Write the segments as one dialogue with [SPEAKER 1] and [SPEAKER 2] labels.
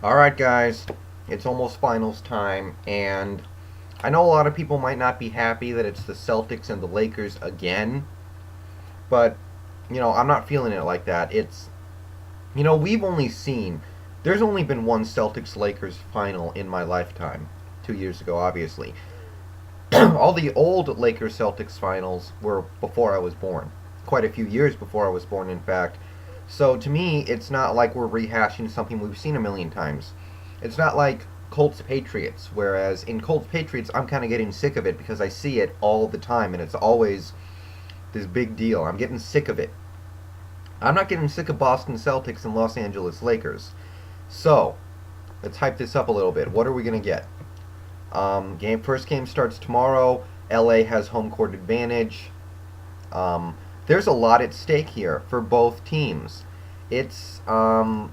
[SPEAKER 1] Alright, guys, it's almost finals time, and I know a lot of people might not be happy that it's the Celtics and the Lakers again, but, I'm not feeling it like that. We've only there's only been one Celtics Lakers final in my lifetime, 2 years ago, obviously. All the old Lakers Celtics finals were before I was born, quite a few years before I was born, in fact. So to me, it's not like we're rehashing something we've seen a million times. It's not like Colts Patriots, whereas in Colts Patriots, I'm kind of getting sick of it because I see it all the time and it's always this big deal. I'm getting sick of it. I'm not getting sick of Boston Celtics and Los Angeles Lakers. So, let's hype this up a little bit. What are we going to get? First game starts tomorrow. LA has home court advantage. There's a lot at stake here for both teams. It's where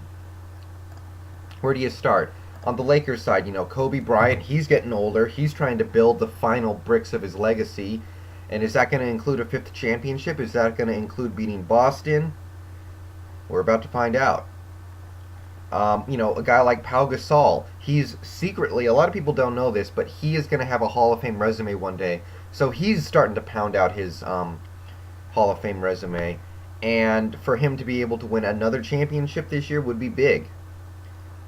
[SPEAKER 1] do you start? On the Lakers side, Kobe Bryant, he's getting older. He's trying to build the final bricks of his legacy. And is that going to include a fifth championship? Is that going to include beating Boston? We're about to find out. A guy like Pau Gasol, he's secretly, a lot of people don't know this, but he is going to have a Hall of Fame resume one day. So he's starting to pound out his Hall of Fame resume. And for him to be able to win another championship this year would be big.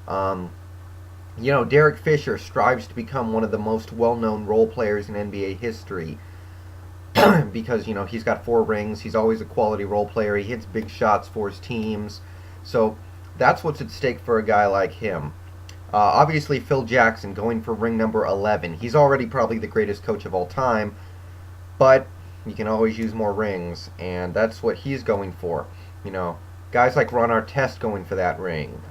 [SPEAKER 1] Derek Fisher strives to become one of the most well-known role players in NBA history because, he's got 4 rings. He's always a quality role player. He hits big shots for his teams. So that's what's at stake for a guy like him. Obviously, Phil Jackson going for ring number 11. He's already probably the greatest coach of all time, but you can always use more rings, and that's what he's going for. Guys like Ron Artest going for that ring.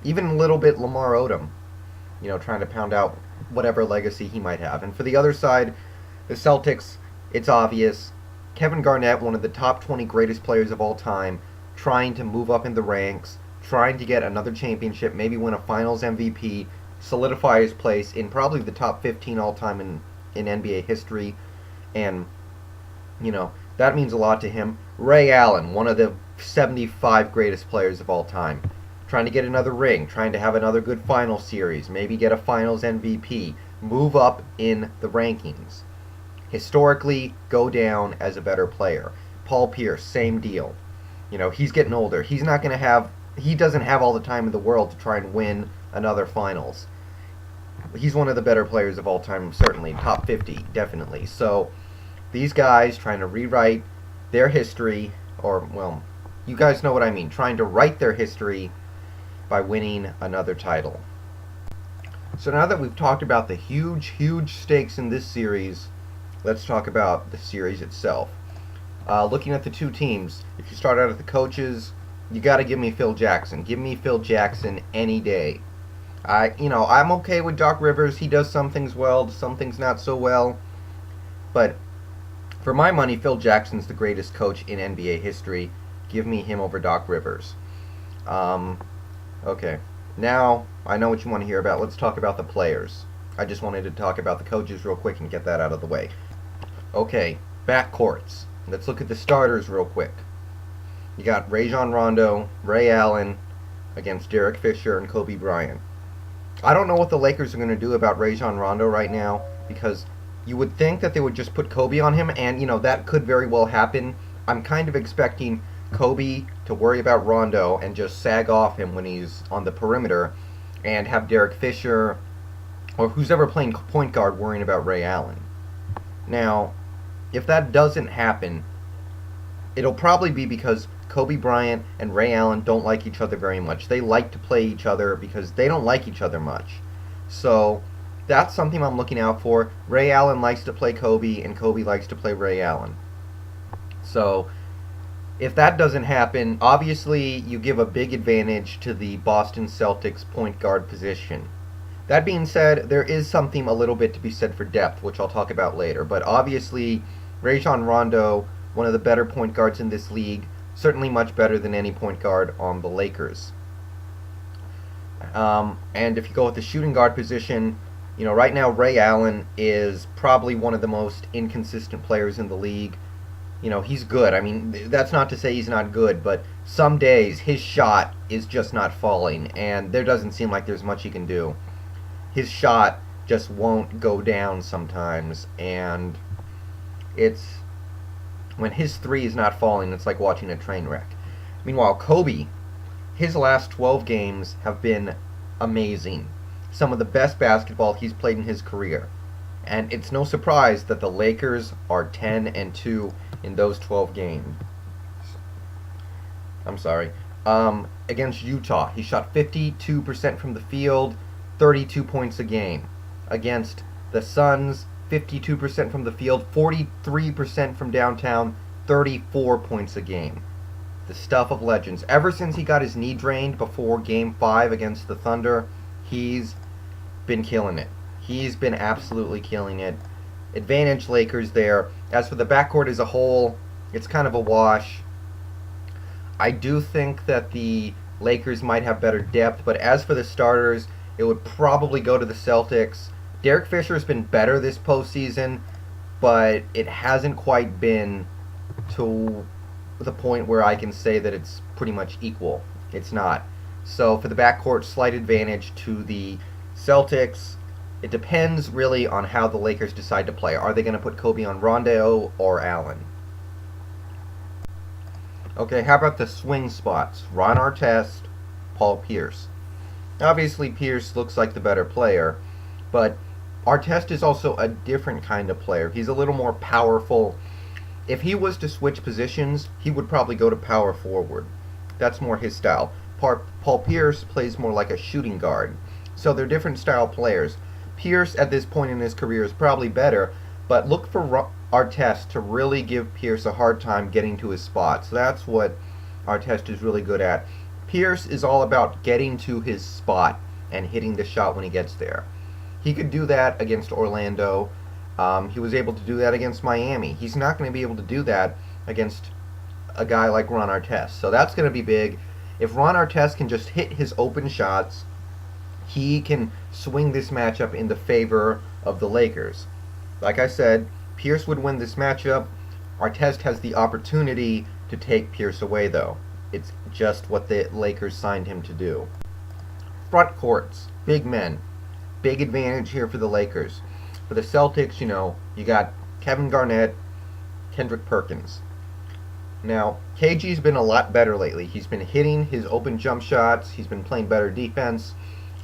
[SPEAKER 1] Even a little bit Lamar Odom, trying to pound out whatever legacy he might have. And for the other side, the Celtics, it's obvious. Kevin Garnett, one of the top 20 greatest players of all time, trying to move up in the ranks, trying to get another championship, maybe win a Finals MVP, solidify his place in probably the top 15 all time in NBA history. And, that means a lot to him. Ray Allen, one of the 75 greatest players of all time, trying to get another ring, trying to have another good final series, maybe get a Finals MVP, move up in the rankings. Historically, go down as a better player. Paul Pierce, same deal. He's getting older. He doesn't have all the time in the world to try and win another Finals. He's one of the better players of all time, certainly. Top 50, definitely. So, these guys trying to rewrite their history, or, well, you guys know what I mean, trying to write their history by winning another title. So now that we've talked about the huge, huge stakes in this series, let's talk about the series itself. Looking at the two teams, if you start out at the coaches, you got to give me Phil Jackson. Give me Phil Jackson any day. I'm okay with Doc Rivers. He does some things well, some things not so well. But for my money, Phil Jackson's the greatest coach in NBA history. Give me him over Doc Rivers. Okay, now I know what you want to hear about. Let's talk about the players. I just wanted to talk about the coaches real quick and get that out of the way. Okay, backcourts. Let's look at the starters real quick. You got Rajon Rondo, Ray Allen against Derek Fisher and Kobe Bryant. I don't know what the Lakers are going to do about Rajon Rondo right now, because you would think that they would just put Kobe on him, and that could very well happen. I'm kind of expecting Kobe to worry about Rondo and just sag off him when he's on the perimeter, and have Derek Fisher or who's ever playing point guard worrying about Ray Allen. Now, if that doesn't happen, it'll probably be because Kobe Bryant and Ray Allen don't like each other very much. They like to play each other because they don't like each other much. So that's something I'm looking out for. Ray Allen likes to play Kobe, and Kobe likes to play Ray Allen. So if that doesn't happen, obviously you give a big advantage to the Boston Celtics point guard position. That being said, there is something a little bit to be said for depth, which I'll talk about later. But obviously, Rajon Rondo, one of the better point guards in this league, certainly much better than any point guard on the Lakers. And if you go with the shooting guard position, right now Ray Allen is probably one of the most inconsistent players in the league. He's good. I mean, that's not to say he's not good, but some days his shot is just not falling, and there doesn't seem like there's much he can do. His shot just won't go down sometimes, and it's when his three is not falling, it's like watching a train wreck. Meanwhile, Kobe, his last 12 games have been amazing. Some of the best basketball he's played in his career. And it's no surprise that the Lakers are 10-2 in those 12 games. I'm sorry. Against Utah, he shot 52% from the field, 32 points a game. Against the Suns, 52% from the field, 43% from downtown, 34 points a game. The stuff of legends. Ever since he got his knee drained before Game 5 against the Thunder, he's been killing it. He's been absolutely killing it. Advantage Lakers there. As for the backcourt as a whole, it's kind of a wash. I do think that the Lakers might have better depth, but as for the starters, it would probably go to the Celtics. Derek Fisher's been better this postseason, but it hasn't quite been to the point where I can say that it's pretty much equal. It's not. So for the backcourt, slight advantage to the Celtics. It depends really on how the Lakers decide to play. Are they going to put Kobe on Rondo or Allen? Okay, how about the swing spots? Ron Artest, Paul Pierce. Obviously, Pierce looks like the better player, but Artest is also a different kind of player. He's a little more powerful. If he was to switch positions, he would probably go to power forward. That's more his style. Paul Pierce plays more like a shooting guard. So they're different style players. Pierce, at this point in his career, is probably better, but look for Artest to really give Pierce a hard time getting to his spots. That's what Artest is really good at. Pierce is all about getting to his spot and hitting the shot when he gets there. He could do that against Orlando. He was able to do that against Miami. He's not going to be able to do that against a guy like Ron Artest. So that's going to be big. If Ron Artest can just hit his open shots, he can swing this matchup in the favor of the Lakers. Like I said, Pierce would win this matchup. Artest has the opportunity to take Pierce away, though. It's just what the Lakers signed him to do. Front courts, big men. Big advantage here for the Lakers. For the Celtics, you got Kevin Garnett, Kendrick Perkins. Now, KG's been a lot better lately. He's been hitting his open jump shots. He's been playing better defense.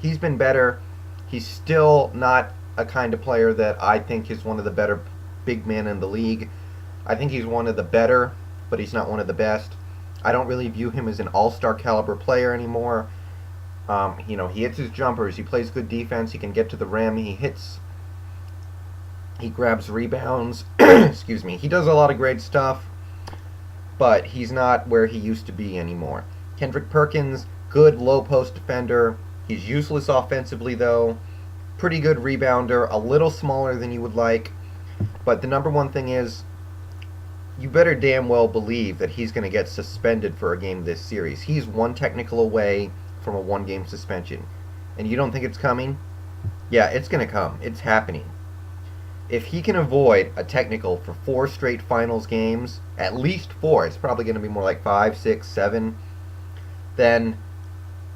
[SPEAKER 1] He's been better. He's still not a kind of player that I think is one of the better big men in the league. I think he's one of the better, but he's not one of the best. I don't really view him as an all-star caliber player anymore. He hits his jumpers. He plays good defense. He can get to the rim. He grabs rebounds. Excuse me. He does a lot of great stuff, but he's not where he used to be anymore. Kendrick Perkins, good low post defender. He's useless offensively, though. Pretty good rebounder. A little smaller than you would like. But the number one thing is, you better damn well believe that he's going to get suspended for a game this series. He's one technical away from a one-game suspension. And you don't think it's coming? Yeah, it's going to come. It's happening. If he can avoid a technical for 4 straight finals games, at least 4, it's probably going to be more like 5, 6, 7, then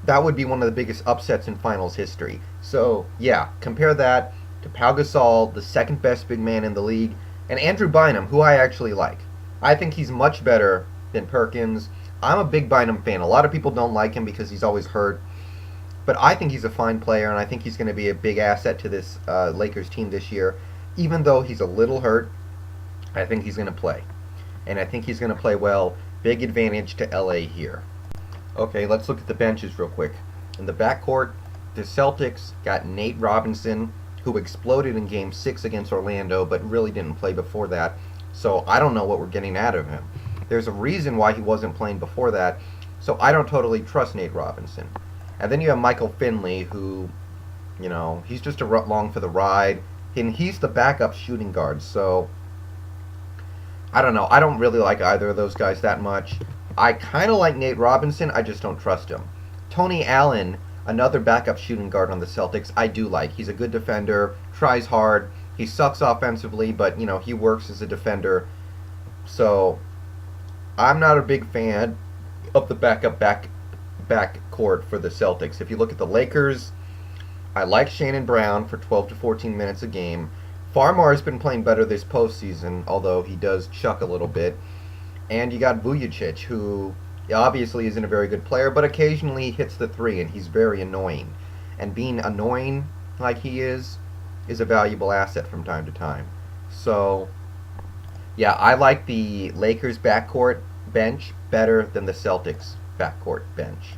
[SPEAKER 1] that would be one of the biggest upsets in finals history. So, yeah, compare that to Pau Gasol, the second best big man in the league, and Andrew Bynum, who I actually like. I think he's much better than Perkins. I'm a big Bynum fan. A lot of people don't like him because he's always hurt. But I think he's a fine player, and I think he's going to be a big asset to this Lakers team this year. Even though he's a little hurt, I think he's going to play. And I think he's going to play well. Big advantage to LA here. Okay, let's look at the benches real quick. In the backcourt, the Celtics got Nate Robinson, who exploded in Game 6 against Orlando, but really didn't play before that. So I don't know what we're getting out of him. There's a reason why he wasn't playing before that, so I don't totally trust Nate Robinson. And then you have Michael Finley, who, he's just along for the ride. And he's the backup shooting guard, so I don't know. I don't really like either of those guys that much. I kind of like Nate Robinson, I just don't trust him. Tony Allen, another backup shooting guard on the Celtics, I do like. He's a good defender, tries hard. He sucks offensively, but, he works as a defender. So I'm not a big fan. of the back court for the Celtics. If you look at the Lakers, I like Shannon Brown for 12 to 14 minutes a game. Farmar's been playing better this postseason, although he does chuck a little bit. And you got Vujacic, who obviously isn't a very good player, but occasionally hits the three, and he's very annoying. And being annoying like he is a valuable asset from time to time. So, yeah, I like the Lakers backcourt bench better than the Celtics backcourt bench.